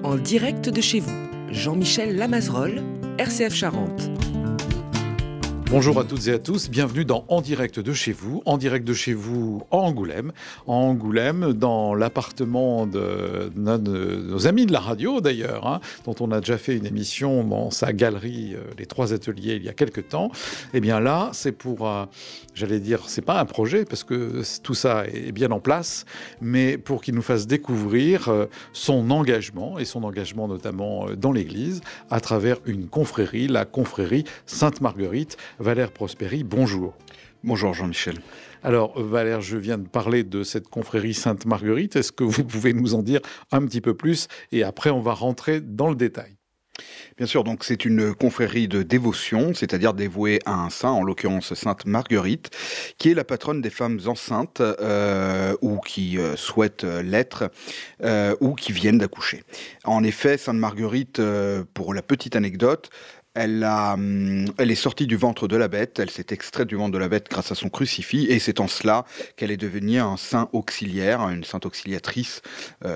En direct de chez vous, Jean-Michel Lamazerolle, RCF Charente. Bonjour à toutes et à tous, bienvenue dans En direct de chez vous en Angoulême, dans l'appartement de nos amis de la radio d'ailleurs, dont on a déjà fait une émission dans sa galerie Les Trois Ateliers il y a quelques temps. Et bien là, c'est pour, c'est pas un projet parce que tout ça est bien en place, mais pour qu'il nous fasse découvrir son engagement notamment dans l'Église à travers une confrérie, la confrérie Sainte-Marguerite. Valère Prosperi, bonjour. Bonjour Jean-Michel. Alors Valère, je viens de parler de cette confrérie Sainte-Marguerite. Est-ce que vous pouvez nous en dire un petit peu plus? Et après, on va rentrer dans le détail. Bien sûr, donc c'est une confrérie de dévotion, c'est-à-dire dévouée à un saint, en l'occurrence Sainte Marguerite, qui est la patronne des femmes enceintes ou qui souhaitent l'être ou qui viennent d'accoucher. En effet, Sainte Marguerite, pour la petite anecdote, elle est sortie du ventre de la bête, elle s'est extraite du ventre de la bête grâce à son crucifix, et c'est en cela qu'elle est devenue un saint auxiliaire, une sainte auxiliatrice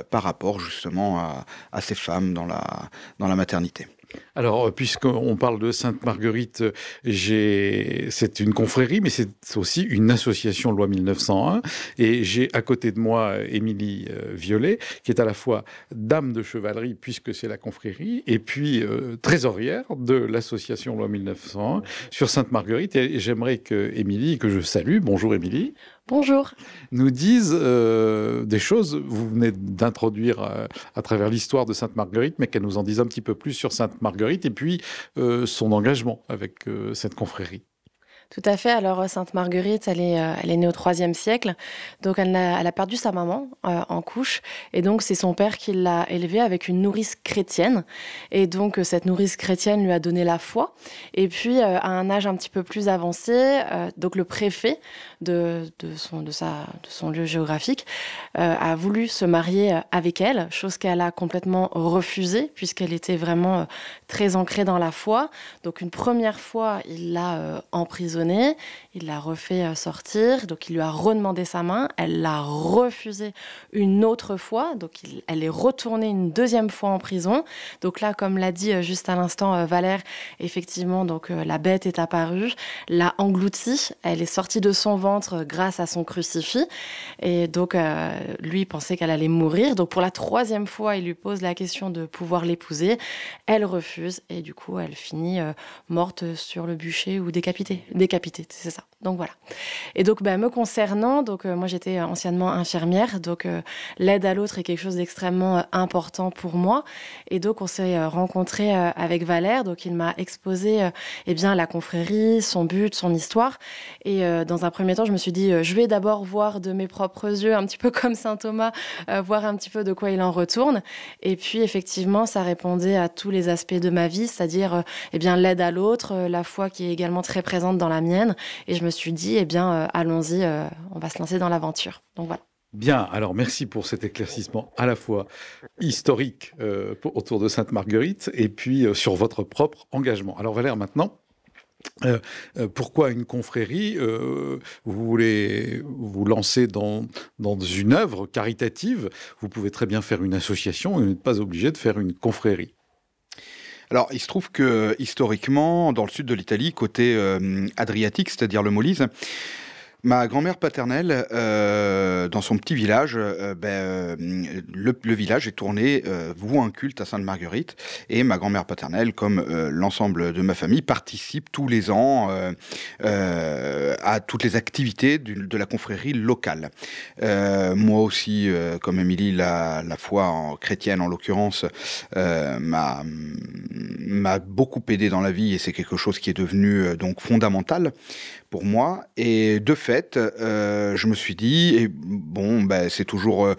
par rapport justement à ces femmes dans la maternité. Alors, puisqu'on parle de Sainte-Marguerite, c'est une confrérie, mais c'est aussi une association loi 1901. Et j'ai à côté de moi Émilie Violet, qui est à la fois dame de chevalerie, puisque c'est la confrérie, et puis trésorière de l'association loi 1901 sur Sainte-Marguerite. Et j'aimerais que Émilie, que je salue, bonjour Émilie. Bonjour. Nous disent des choses, vous venez d'introduire à travers l'histoire de Sainte-Marguerite, mais qu'elle nous en dise un petit peu plus sur Sainte-Marguerite et puis son engagement avec cette confrérie. Tout à fait. Alors, Sainte Marguerite, elle est née au IIIe siècle. Donc, elle a perdu sa maman en couche. Et donc, c'est son père qui l'a élevée avec une nourrice chrétienne. Et donc, cette nourrice chrétienne lui a donné la foi. Et puis, à un âge un petit peu plus avancé, donc le préfet de son lieu géographique a voulu se marier avec elle, chose qu'elle a complètement refusée, puisqu'elle était vraiment très ancrée dans la foi. Donc, une première fois, il l'a emprisonnée. Il l'a refait sortir, donc il lui a redemandé sa main, elle l'a refusé une autre fois, donc elle est retournée une deuxième fois en prison. Donc là, comme l'a dit juste à l'instant Valère, effectivement, donc la bête est apparue, l'a engloutie, elle est sortie de son ventre grâce à son crucifix, et donc lui pensait qu'elle allait mourir. Donc pour la troisième fois, il lui pose la question de pouvoir l'épouser, elle refuse, et du coup, elle finit morte sur le bûcher ou décapitée, c'est ça. Donc voilà. Et donc me concernant, donc moi j'étais anciennement infirmière, donc l'aide à l'autre est quelque chose d'extrêmement important pour moi. Et donc on s'est rencontrés avec Valère, donc il m'a exposé la confrérie, son but, son histoire. Et dans un premier temps, je me suis dit je vais d'abord voir de mes propres yeux, un petit peu comme saint Thomas, voir un petit peu de quoi il en retourne. Et puis effectivement, ça répondait à tous les aspects de ma vie, c'est-à-dire l'aide à l'autre, la foi qui est également très présente dans la mienne. Et je me suis dit, allons-y, on va se lancer dans l'aventure. Donc voilà. Bien, alors merci pour cet éclaircissement à la fois historique autour de Sainte-Marguerite et puis sur votre propre engagement. Alors Valère, maintenant, pourquoi une confrérie? Vous voulez vous lancer dans une œuvre caritative. Vous pouvez très bien faire une association et vous n'êtes pas obligé de faire une confrérie. Alors, il se trouve que, historiquement, dans le sud de l'Italie, côté Adriatique, c'est-à-dire le Molise, ma grand-mère paternelle, dans son petit village, le village est tourné, voue un culte à Sainte-Marguerite, et ma grand-mère paternelle, comme l'ensemble de ma famille, participe tous les ans à toutes les activités de la confrérie locale. Moi aussi, comme Émilie, la foi chrétienne en l'occurrence, m'a beaucoup aidé dans la vie, et c'est quelque chose qui est devenu donc fondamental pour moi. Et de fait, je me suis dit, c'est toujours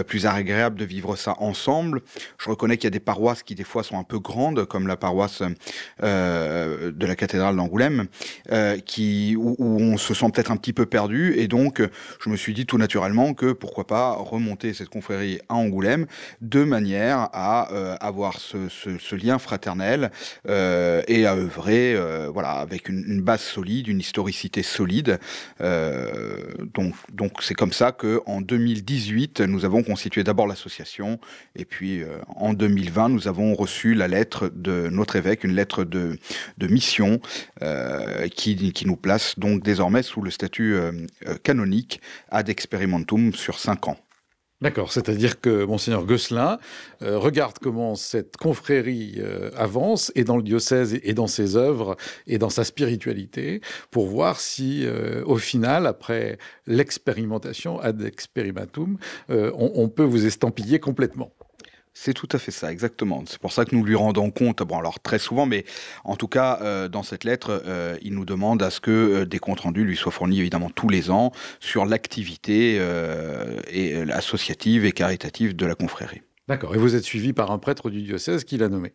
plus agréable de vivre ça ensemble. Je reconnais qu'il y a des paroisses qui des fois sont un peu grandes, comme la paroisse de la cathédrale d'Angoulême, où on se sent peut-être un petit peu perdu. Et donc, je me suis dit tout naturellement que pourquoi pas remonter cette confrérie à Angoulême de manière à avoir ce lien fraternel et à œuvrer avec une base solide, une historicité solide Donc c'est comme ça qu'en 2018, nous avons constitué d'abord l'association, et puis en 2020, nous avons reçu la lettre de notre évêque, une lettre de mission qui nous place donc désormais sous le statut canonique ad experimentum sur 5 ans. D'accord, c'est-à-dire que Monseigneur Gosselin regarde comment cette confrérie avance, et dans le diocèse, et dans ses œuvres, et dans sa spiritualité, pour voir si, au final, après l'expérimentation ad experimentum, on peut vous estampiller complètement. C'est tout à fait ça, exactement. C'est pour ça que nous lui rendons compte, bon alors très souvent, mais en tout cas, dans cette lettre, il nous demande à ce que des comptes rendus lui soient fournis évidemment tous les ans sur l'activité associative et caritative de la confrérie. D'accord, et vous êtes suivi par un prêtre du diocèse qui l'a nommé.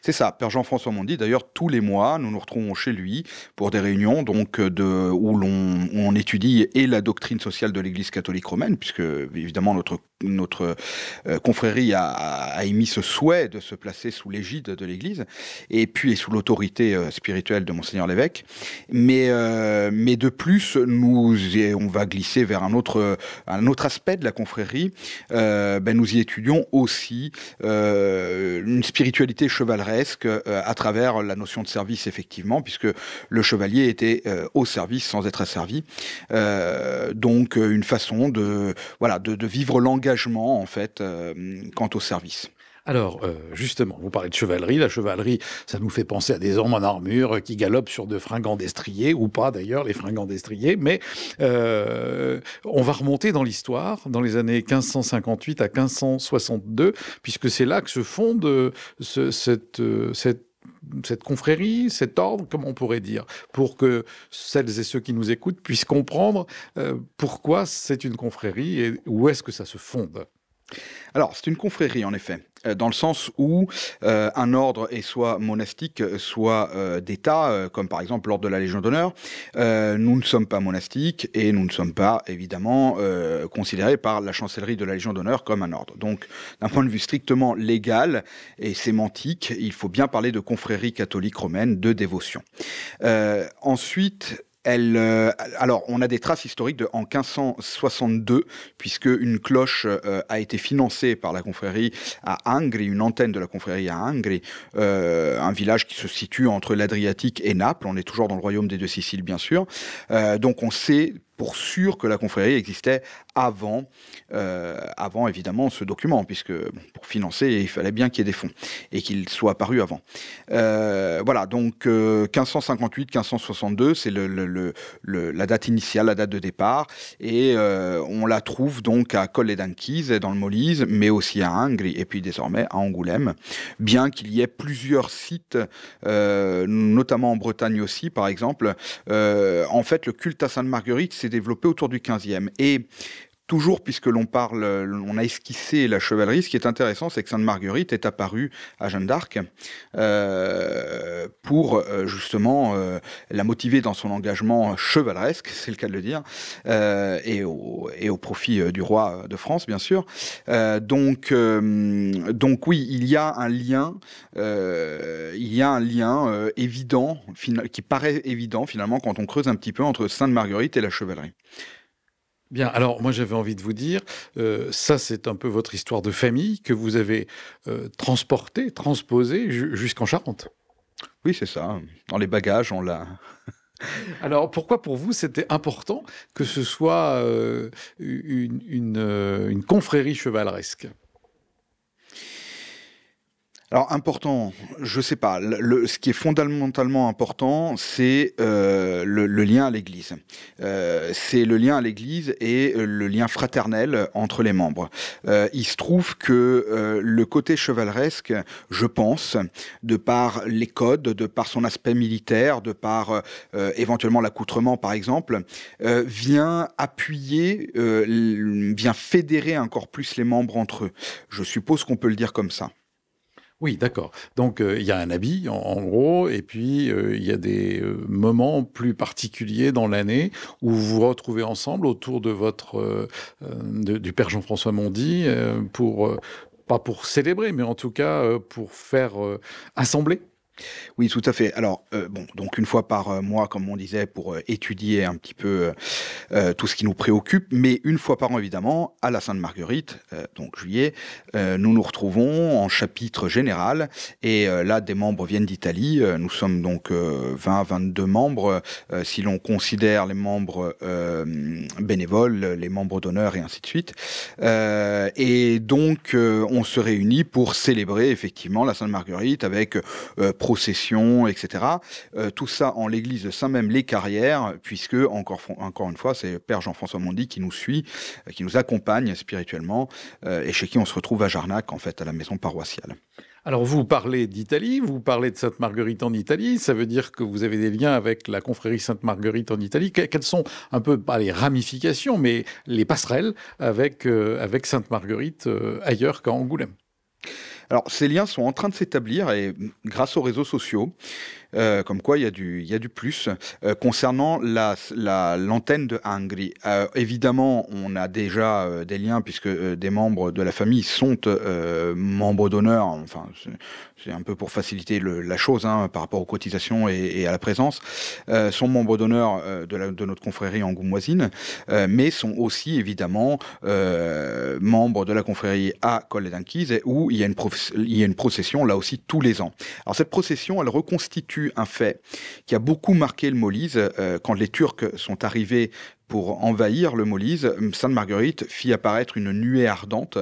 C'est ça, Père Jean-François Mondy. D'ailleurs, tous les mois, nous nous retrouvons chez lui pour des réunions où on étudie et la doctrine sociale de l'Église catholique romaine, puisque évidemment notre confrérie a émis ce souhait de se placer sous l'égide de l'Église, et puis sous l'autorité spirituelle de Monseigneur l'évêque. Mais de plus, on va glisser vers un autre aspect de la confrérie. Nous y étudions aussi une spiritualité chevaleresque à travers la notion de service, effectivement, puisque le chevalier était au service sans être asservi. Donc une façon de vivre l'engagement, en fait, quant au service. Alors, justement, vous parlez de chevalerie. La chevalerie, ça nous fait penser à des hommes en armure qui galopent sur de fringants destriers, ou pas d'ailleurs, les fringants destriers, mais on va remonter dans l'histoire, dans les années 1558 à 1562, puisque c'est là que se fonde cette confrérie, cet ordre, comme on pourrait dire, pour que celles et ceux qui nous écoutent puissent comprendre pourquoi c'est une confrérie et où est-ce que ça se fonde. Alors, c'est une confrérie, en effet, dans le sens où un ordre est soit monastique, soit d'État, comme par exemple l'ordre de la Légion d'honneur. Nous ne sommes pas monastiques et nous ne sommes pas, évidemment, considérés par la chancellerie de la Légion d'honneur comme un ordre. Donc, d'un point de vue strictement légal et sémantique, il faut bien parler de confrérie catholique romaine de dévotion. Ensuite, alors, on a des traces historiques en 1562, puisque une cloche a été financée par la confrérie à Angri, une antenne de la confrérie à Angri, un village qui se situe entre l'Adriatique et Naples. On est toujours dans le royaume des deux Siciles, bien sûr. Donc, on sait pour sûr que la confrérie existait avant évidemment ce document, puisque pour financer, il fallait bien qu'il y ait des fonds et qu'il soit apparu avant. Voilà, donc 1558-1562, c'est la date initiale, la date de départ, et on la trouve donc à Colle d'Anquise, dans le Molise, mais aussi à Angri, et puis désormais à Angoulême, bien qu'il y ait plusieurs sites, notamment en Bretagne aussi, par exemple. En fait, le culte à Sainte-Marguerite s'est développé autour du 15e. Et toujours, puisque on a esquissé la chevalerie, ce qui est intéressant, c'est que Sainte-Marguerite est apparue à Jeanne d'Arc pour justement la motiver dans son engagement chevaleresque, c'est le cas de le dire, et au profit du roi de France, bien sûr. Donc oui, il y a un lien évident, qui paraît évident finalement quand on creuse un petit peu entre Sainte-Marguerite et la chevalerie. Bien, alors moi j'avais envie de vous dire, ça c'est un peu votre histoire de famille que vous avez transposée jusqu'en Charente. Oui, c'est ça. Dans les bagages, on l'a... Alors pourquoi pour vous c'était important que ce soit une confrérie chevaleresque ? Alors important, je sais pas. Ce qui est fondamentalement important, c'est le lien à l'Église. C'est le lien à l'Église et le lien fraternel entre les membres. Il se trouve que le côté chevaleresque, je pense, de par les codes, de par son aspect militaire, de par éventuellement l'accoutrement par exemple, vient appuyer, vient fédérer encore plus les membres entre eux. Je suppose qu'on peut le dire comme ça. Oui, d'accord. Donc, il y a un habit, en gros, et puis il y a des moments plus particuliers dans l'année où vous vous retrouvez ensemble autour de du Père Jean-François Mondy pas pour célébrer, mais en tout cas pour faire assembler. Oui, tout à fait. Alors, donc une fois par mois, comme on disait, pour étudier un petit peu tout ce qui nous préoccupe, mais une fois par an, évidemment, à la Sainte-Marguerite, donc juillet, nous nous retrouvons en chapitre général, et là, des membres viennent d'Italie. Nous sommes donc 22 membres, si l'on considère les membres bénévoles, les membres d'honneur, et ainsi de suite. Et donc, on se réunit pour célébrer, effectivement, la Sainte-Marguerite avec procession, etc. Tout ça en l'église de Saint-Même-les-Carrières, puisque, encore une fois, c'est Père Jean-François Mondy qui nous suit, qui nous accompagne spirituellement, et chez qui on se retrouve à Jarnac, en fait, à la maison paroissiale. Alors, vous parlez d'Italie, vous parlez de Sainte-Marguerite en Italie, ça veut dire que vous avez des liens avec la confrérie Sainte-Marguerite en Italie. Quelles sont un peu, pas les ramifications, mais les passerelles avec Sainte-Marguerite ailleurs qu'à Angoulême? Alors, ces liens sont en train de s'établir, et grâce aux réseaux sociaux, comme quoi il y a du plus. Concernant l'antenne de Angri, évidemment, on a déjà des liens, puisque des membres de la famille sont membres d'honneur. Enfin, c'est un peu pour faciliter la chose, hein, par rapport aux cotisations et à la présence. Sont membres d'honneur de notre confrérie angoumoisine, mais sont aussi, évidemment, membres de la confrérie à Colle-d'Anquise, où il y a une procession, là aussi, tous les ans. Alors, cette procession, elle reconstitue un fait qui a beaucoup marqué le Molise. Quand les Turcs sont arrivés pour envahir le Molise, Sainte-Marguerite fit apparaître une nuée ardente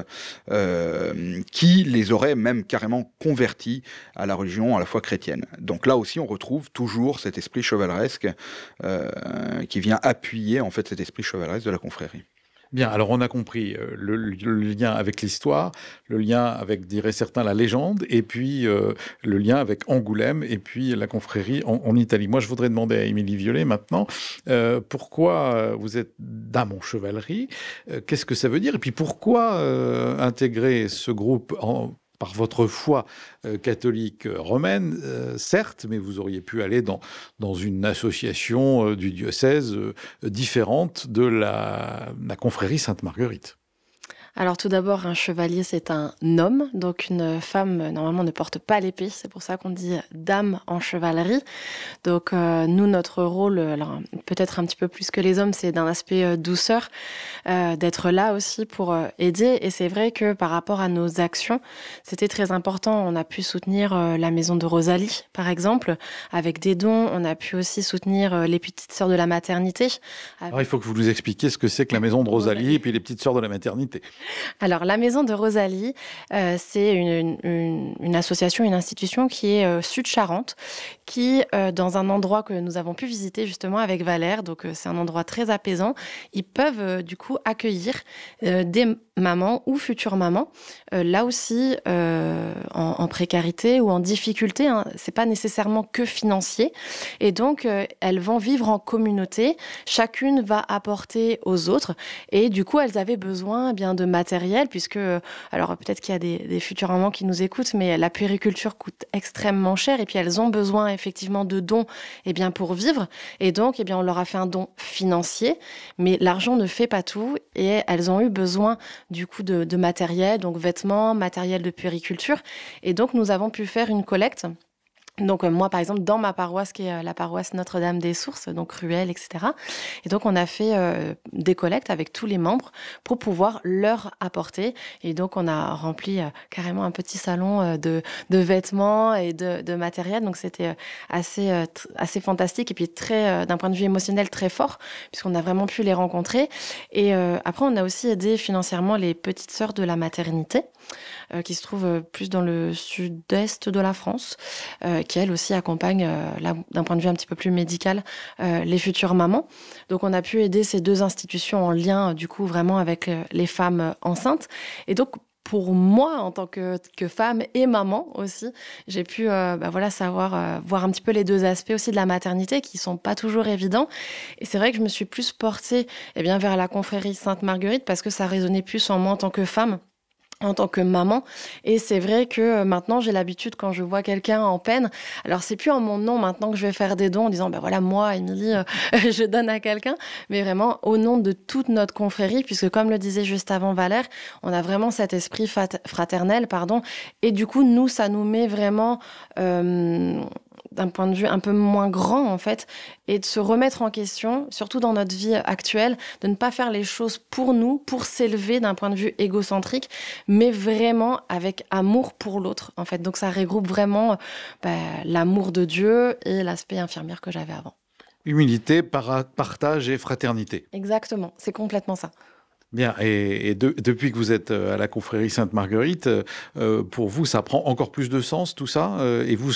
qui les aurait même carrément convertis à la religion, à la foi chrétienne. Donc là aussi, on retrouve toujours cet esprit chevaleresque qui vient appuyer en fait cet esprit chevaleresque de la confrérie. Bien, alors on a compris le lien avec l'histoire, le lien avec, diraient certains, la légende, et puis le lien avec Angoulême, et puis la confrérie en Italie. Moi, je voudrais demander à Émilie Violet maintenant, pourquoi vous êtes dame en chevalerie, qu'est-ce que ça veut dire, et puis pourquoi intégrer ce groupe par votre foi catholique romaine, certes, mais vous auriez pu aller dans une association du diocèse différente de la confrérie Sainte-Marguerite. Alors tout d'abord, un chevalier, c'est un homme, donc une femme, normalement, ne porte pas l'épée. C'est pour ça qu'on dit dame en chevalerie. Donc nous, notre rôle, alors peut-être un petit peu plus que les hommes, c'est d'un aspect douceur, d'être là aussi pour aider. Et c'est vrai que par rapport à nos actions, c'était très important. On a pu soutenir la maison de Rosalie, par exemple, avec des dons. On a pu aussi soutenir les petites sœurs de la maternité. Alors il faut que vous nous expliquiez ce que c'est que la maison de Rosalie et puis les petites sœurs de la maternité. Alors, la Maison de Rosalie, c'est une association, une institution qui est Sud-Charente, qui, dans un endroit que nous avons pu visiter justement avec Valère, donc c'est un endroit très apaisant, ils peuvent du coup accueillir des mamans ou futures mamans, là aussi en précarité ou en difficulté, hein. C'est pas nécessairement que financier, et donc elles vont vivre en communauté, chacune va apporter aux autres, et du coup elles avaient besoin bien de matériel, puisque, alors peut-être qu'il y a des futures mamans qui nous écoutent, mais la puériculture coûte extrêmement cher, et puis elles ont besoin effectivement de dons bien, pour vivre, et donc on leur a fait un don financier, mais l'argent ne fait pas tout, et elles ont eu besoin du coup de matériel, donc vêtements, matériel de puériculture, et donc nous avons pu faire une collecte. Donc moi, par exemple, dans ma paroisse, qui est la paroisse Notre-Dame des Sources, donc Ruelle, etc. Et donc on a fait des collectes avec tous les membres pour pouvoir leur apporter. Et donc on a rempli carrément un petit salon de vêtements et de matériel. Donc c'était assez fantastique, et puis d'un point de vue émotionnel très fort, puisqu'on a vraiment pu les rencontrer. Et après, on a aussi aidé financièrement les petites sœurs de la maternité, qui se trouvent plus dans le sud-est de la France, qui elles aussi accompagnent, là, d'un point de vue un petit peu plus médical, les futures mamans. Donc on a pu aider ces deux institutions en lien, du coup, vraiment avec les femmes enceintes. Et donc, pour moi, en tant que femme et maman aussi, j'ai pu savoir voir un petit peu les deux aspects aussi de la maternité qui sont pas toujours évidents. Et c'est vrai que je me suis plus portée vers la confrérie Sainte-Marguerite, parce que ça résonnait plus en moi en tant que femme. en tant que maman. Et c'est vrai que maintenant, j'ai l'habitude, quand je vois quelqu'un en peine, alors c'est plus en mon nom maintenant que je vais faire des dons en disant, ben voilà, moi, Émilie, je donne à quelqu'un, mais vraiment au nom de toute notre confrérie, puisque comme le disait juste avant Valère, on a vraiment cet esprit fraternel, et du coup, nous, ça nous met vraiment d'un point de vue un peu moins grand, en fait, et de se remettre en question, surtout dans notre vie actuelle, de ne pas faire les choses pour nous, pour s'élever d'un point de vue égocentrique, mais vraiment avec amour pour l'autre, en fait. Donc ça regroupe vraiment l'amour de Dieu et l'aspect infirmière que j'avais avant. Humilité, partage et fraternité. Exactement, c'est complètement ça. Bien, et depuis que vous êtes à la confrérie Sainte-Marguerite, pour vous, ça prend encore plus de sens, tout ça, et vous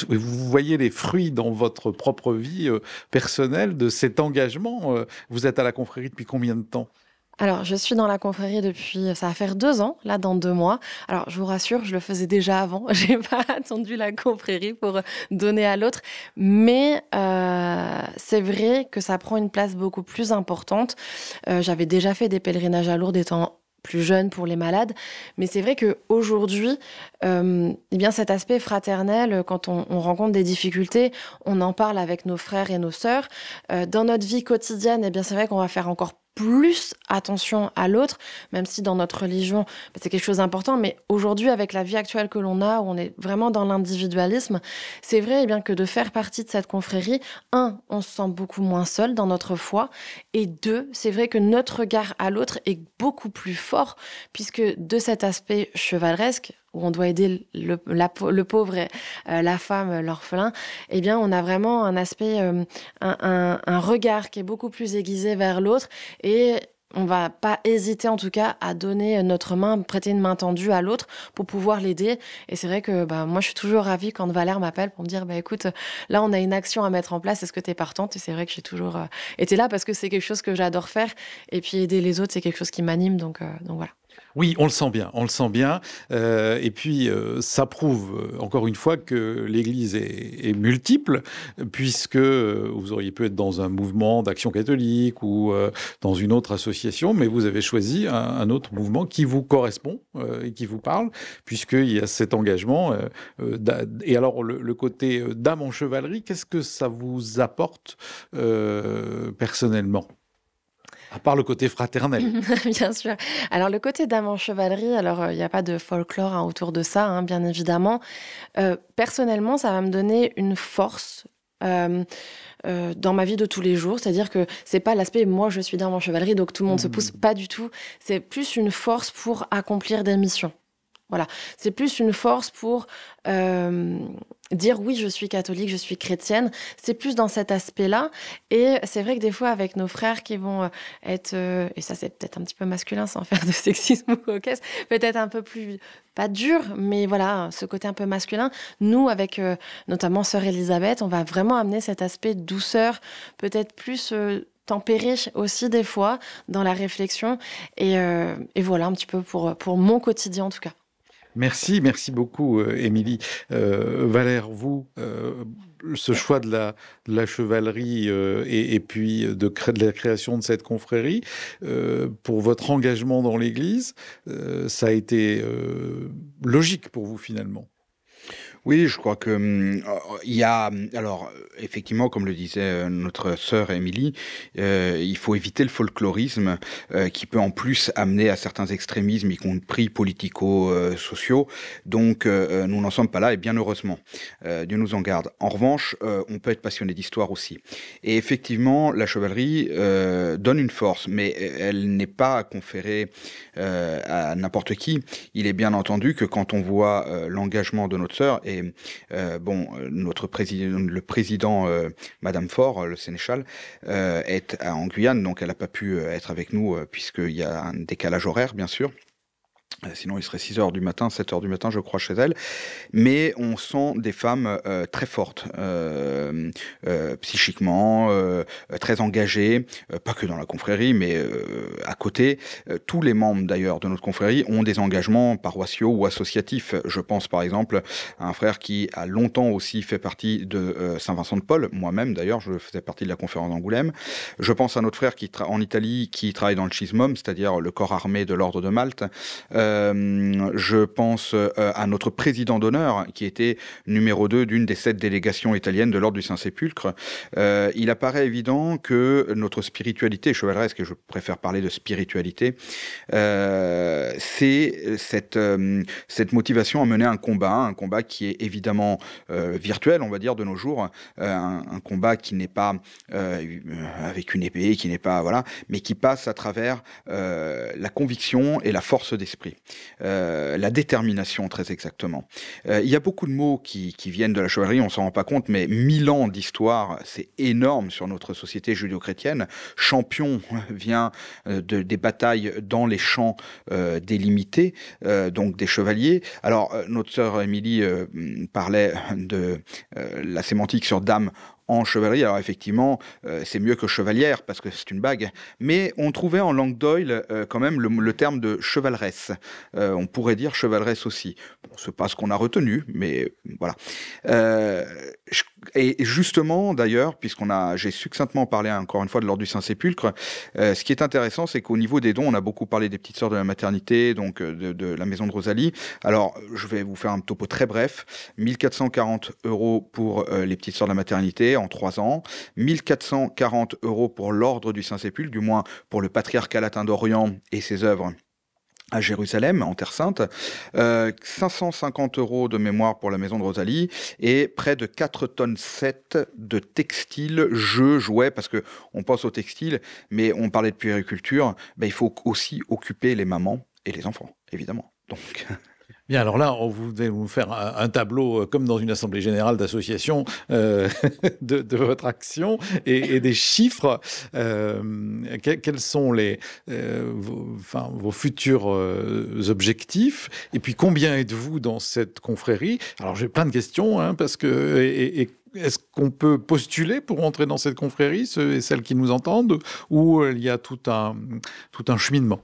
voyez les fruits dans votre propre vie personnelle de cet engagement. Vous êtes à la confrérie depuis combien de temps ? Alors, je suis dans la confrérie depuis, ça va faire 2 ans, là, dans 2 mois. Alors, je vous rassure, je le faisais déjà avant. J'ai pas attendu la confrérie pour donner à l'autre. Mais c'est vrai que ça prend une place beaucoup plus importante. J'avais déjà fait des pèlerinages à Lourdes étant plus jeune pour les malades. Mais c'est vrai qu'aujourd'hui, eh bien, cet aspect fraternel, quand on rencontre des difficultés, on en parle avec nos frères et nos sœurs. Dans notre vie quotidienne, eh bien, c'est vrai qu'on va faire encore plus attention à l'autre, même si dans notre religion, c'est quelque chose d'important. Mais aujourd'hui, avec la vie actuelle que l'on a, où on est vraiment dans l'individualisme, c'est vrai bien que de faire partie de cette confrérie, 1, on se sent beaucoup moins seul dans notre foi, et 2, c'est vrai que notre regard à l'autre est beaucoup plus fort, puisque de cet aspect chevaleresque, où on doit aider le pauvre et la femme, l'orphelin, eh bien, on a vraiment un aspect, un regard qui est beaucoup plus aiguisé vers l'autre, et on va pas hésiter en tout cas à donner notre main, prêter une main tendue à l'autre pour pouvoir l'aider. Et c'est vrai que moi, je suis toujours ravie quand Valère m'appelle pour me dire écoute, là, on a une action à mettre en place, est-ce que tu es partante ? Et c'est vrai que j'ai toujours été là parce que c'est quelque chose que j'adore faire. Et puis aider les autres, c'est quelque chose qui m'anime, donc voilà. Oui, on le sent bien, on le sent bien. Et puis, ça prouve, encore une fois, que l'Église est multiple, puisque vous auriez pu être dans un mouvement d'Action catholique ou dans une autre association, mais vous avez choisi un autre mouvement qui vous correspond et qui vous parle, puisqu'il y a cet engagement. Et alors, le côté dame en chevalerie, qu'est-ce que ça vous apporte personnellement ? À part le côté fraternel. Bien sûr. Alors, le côté dame en chevalerie, alors, il n'y a pas de folklore autour de ça, bien évidemment. Personnellement, ça va me donner une force dans ma vie de tous les jours. C'est-à-dire que c'est pas l'aspect « moi, je suis dame en chevalerie, donc tout le monde se pousse ». Pas du tout. C'est plus une force pour accomplir des missions. Voilà. C'est plus une force pour dire oui, je suis catholique, je suis chrétienne. C'est plus dans cet aspect-là. Et c'est vrai que des fois, avec nos frères qui vont être, et ça c'est peut-être un petit peu masculin sans faire de sexisme ou cocasse, peut-être un peu plus, pas dur, mais voilà, ce côté un peu masculin. Nous, avec notamment sœur Elisabeth, on va vraiment amener cet aspect de douceur, peut-être plus tempéré aussi des fois dans la réflexion. Et voilà un petit peu pour mon quotidien en tout cas. Merci beaucoup, Émilie. Valère, vous, ce choix de la chevalerie et puis de la création de cette confrérie, pour votre engagement dans l'Église, ça a été logique pour vous finalement? Oui, je crois que il y a, alors effectivement, comme le disait notre sœur Émilie, il faut éviter le folklorisme qui peut en plus amener à certains extrémismes, y compris politico-sociaux. Donc nous n'en sommes pas là, et bien heureusement. Dieu nous en garde. En revanche, on peut être passionné d'histoire aussi. Et effectivement, la chevalerie donne une force, mais elle n'est pas conférée à n'importe qui. Il est bien entendu que quand on voit l'engagement de notre sœur, et notre le président, Madame Faure, le sénéchal, est en Guyane, donc elle n'a pas pu être avec nous puisqu'il y a un décalage horaire, bien sûr. Sinon, il serait 6h du matin, 7h du matin, je crois, chez elle. Mais on sent des femmes très fortes, psychiquement, très engagées, pas que dans la confrérie, mais à côté. Tous les membres, d'ailleurs, de notre confrérie ont des engagements paroissiaux ou associatifs. Je pense, par exemple, à un frère qui a longtemps aussi fait partie de Saint-Vincent-de-Paul. Moi-même, d'ailleurs, je faisais partie de la conférence d'Angoulême. Je pense à notre frère en Italie qui travaille dans le Schismum, c'est-à-dire le corps armé de l'Ordre de Malte. Je pense à notre président d'honneur, qui était numéro 2 d'une des 7 délégations italiennes de l'Ordre du Saint-Sépulcre. Il apparaît évident que notre spiritualité chevaleresque, et je préfère parler de spiritualité, c'est cette motivation à mener un combat qui est évidemment virtuel, on va dire, de nos jours, un combat qui n'est pas avec une épée, qui n'est pas, voilà, mais qui passe à travers la conviction et la force d'esprit, la détermination, très exactement. Il y a beaucoup de mots qui viennent de la chevalerie, on s'en rend pas compte, mais 1000 ans d'histoire, c'est énorme sur notre société judéo-chrétienne. Champion vient des batailles dans les champs délimités, donc des chevaliers. Alors, notre sœur Émilie parlait de la sémantique sur dame en chevalerie. Alors effectivement, c'est mieux que chevalière parce que c'est une bague, mais on trouvait en langue d'Oil quand même le terme de chevaleresse. On pourrait dire chevaleresse aussi. Bon, c'est pas ce qu'on a retenu, mais voilà. Et justement, d'ailleurs, j'ai succinctement parlé encore une fois de l'Ordre du Saint-Sépulcre, ce qui est intéressant, c'est qu'au niveau des dons, on a beaucoup parlé des petites sœurs de la maternité, donc de la maison de Rosalie. Alors, je vais vous faire un topo très bref. 1440 € pour les petites sœurs de la maternité en 3 ans, 1440 € pour l'Ordre du Saint-Sépulcre, du moins pour le patriarcat latin d'Orient et ses œuvres à Jérusalem, en Terre Sainte, 550 € de mémoire pour la maison de Rosalie, et près de 4 tonnes 7 de textiles, jeux, jouets, parce que on pense au textile, mais on parlait de puériculture, il faut aussi occuper les mamans et les enfants, évidemment. Donc... Bien, alors là, on va vous faire un tableau, comme dans une assemblée générale d'association, de votre action et des chiffres. Quels sont vos futurs objectifs? Et puis, combien êtes-vous dans cette confrérie? Alors, j'ai plein de questions, parce que... Est-ce qu'on peut postuler pour entrer dans cette confrérie, ceux et celles qui nous entendent, ou il y a tout un cheminement?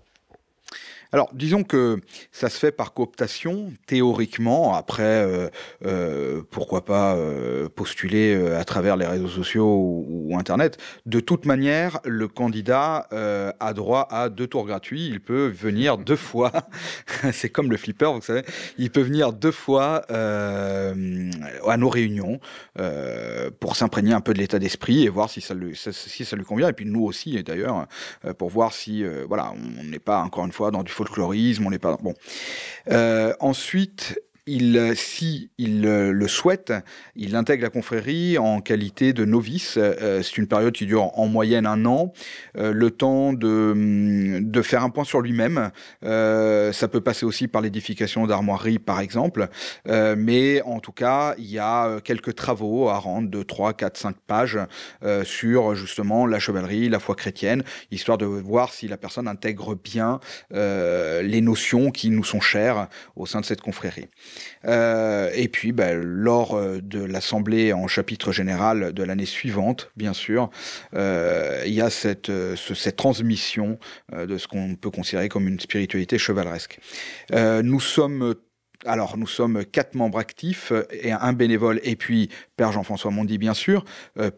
Alors, disons que ça se fait par cooptation, théoriquement. Après, pourquoi pas postuler à travers les réseaux sociaux ou Internet. De toute manière, le candidat a droit à 2 tours gratuits. Il peut venir 2 fois. C'est comme le flipper, vous savez. Il peut venir 2 fois à nos réunions pour s'imprégner un peu de l'état d'esprit et voir si ça lui convient. Et puis nous aussi, d'ailleurs, pour voir si on n'est pas, encore une fois, dans du folklorisme, on n'est pas... Bon. Ensuite, si il le souhaite, il intègre la confrérie en qualité de novice. C'est une période qui dure en moyenne 1 an. Le temps de faire un point sur lui-même. Ça peut passer aussi par l'édification d'armoiries, par exemple. Mais en tout cas, il y a quelques travaux à rendre de 3, 4, 5 pages sur justement la chevalerie, la foi chrétienne, histoire de voir si la personne intègre bien les notions qui nous sont chères au sein de cette confrérie. Et puis, lors de l'assemblée en chapitre général de l'année suivante, bien sûr, il y a cette transmission de ce qu'on peut considérer comme une spiritualité chevaleresque. Nous sommes 4 membres actifs et 1 bénévole, et puis Père Jean-François Mondy, bien sûr,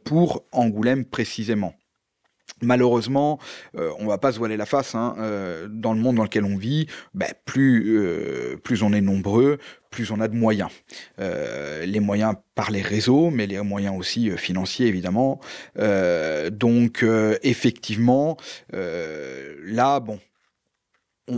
pour Angoulême précisément. Malheureusement, on va pas se voiler la face, dans le monde dans lequel on vit, plus on est nombreux, plus on a de moyens. Les moyens par les réseaux, mais les moyens aussi financiers, évidemment. Donc, effectivement, là, bon,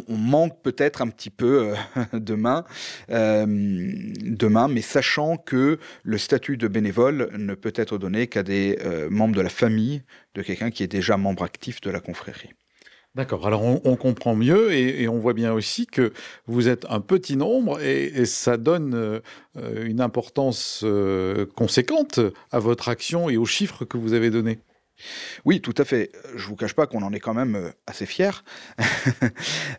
on manque peut-être un petit peu demain, mais sachant que le statut de bénévole ne peut être donné qu'à des membres de la famille de quelqu'un qui est déjà membre actif de la confrérie. D'accord, alors on comprend mieux et on voit bien aussi que vous êtes un petit nombre et ça donne une importance conséquente à votre action et aux chiffres que vous avez donnés. Oui, tout à fait. Je vous cache pas qu'on en est quand même assez fiers,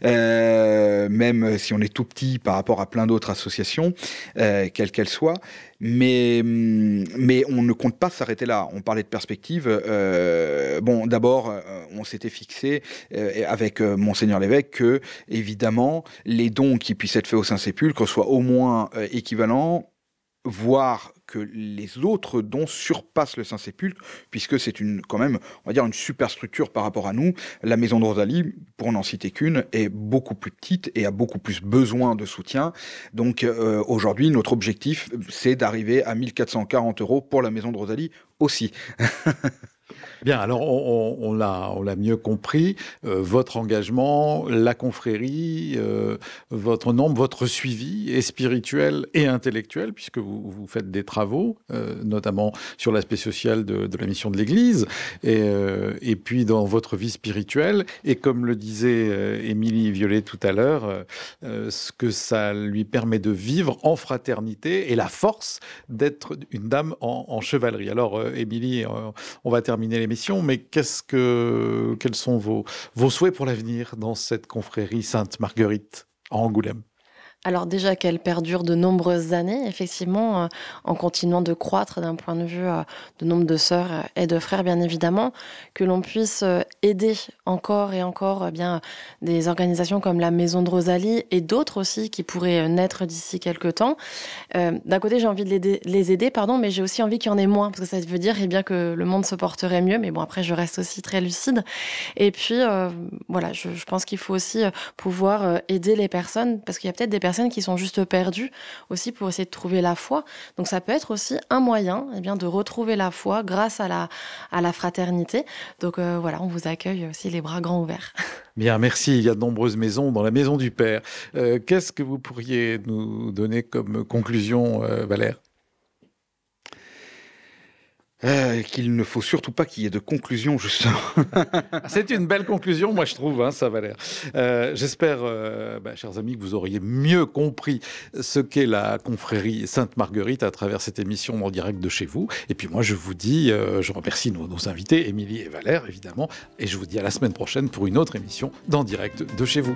même si on est tout petit par rapport à plein d'autres associations, quelles qu'elles soient. Mais on ne compte pas s'arrêter là. On parlait de perspective. D'abord, on s'était fixé avec Monseigneur l'évêque que, évidemment, les dons qui puissent être faits au Saint-Sépulcre soient au moins équivalents voir que les autres dons surpassent le Saint-Sépulcre, puisque c'est quand même, on va dire, une super structure par rapport à nous. La maison de Rosalie, pour n'en citer qu'une, est beaucoup plus petite et a beaucoup plus besoin de soutien. Donc aujourd'hui, notre objectif, c'est d'arriver à 1 440 € pour la maison de Rosalie aussi. Bien, alors on l'a mieux compris. Votre engagement, la confrérie, votre nombre, votre suivi est spirituel et intellectuel, puisque vous faites des travaux, notamment sur l'aspect social de la mission de l'Église, et puis dans votre vie spirituelle. Et comme le disait Émilie Violet tout à l'heure, ce que ça lui permet de vivre en fraternité et la force d'être une dame en chevalerie. Alors, Émilie, on va terminer l'émission, mais quels sont vos souhaits pour l'avenir dans cette confrérie Sainte-Marguerite à Angoulême ? Alors déjà qu'elle perdure de nombreuses années, effectivement, en continuant de croître d'un point de vue de nombre de sœurs et de frères, bien évidemment, que l'on puisse aider encore et encore bien des organisations comme la Maison de Rosalie et d'autres aussi qui pourraient naître d'ici quelques temps. D'un côté, j'ai envie de les aider, mais j'ai aussi envie qu'il y en ait moins, parce que ça veut dire bien que le monde se porterait mieux, mais bon, après, je reste aussi très lucide. Et puis, voilà, je pense qu'il faut aussi pouvoir aider les personnes, parce qu'il y a peut-être des personnes qui sont juste perdues aussi pour essayer de trouver la foi. Donc ça peut être aussi un moyen de retrouver la foi grâce à la fraternité. Donc voilà, on vous accueille aussi les bras grands ouverts. Bien, merci. Il y a de nombreuses maisons dans la maison du Père. Qu'est-ce que vous pourriez nous donner comme conclusion, Valère ? Qu'il ne faut surtout pas qu'il y ait de conclusion, justement. C'est une belle conclusion, moi je trouve, ça Valère. J'espère, chers amis, que vous auriez mieux compris ce qu'est la confrérie Sainte-Marguerite à travers cette émission en direct de chez vous. Et puis moi je vous dis, je remercie nos invités, Émilie et Valère évidemment, et je vous dis à la semaine prochaine pour une autre émission d'En direct de chez vous.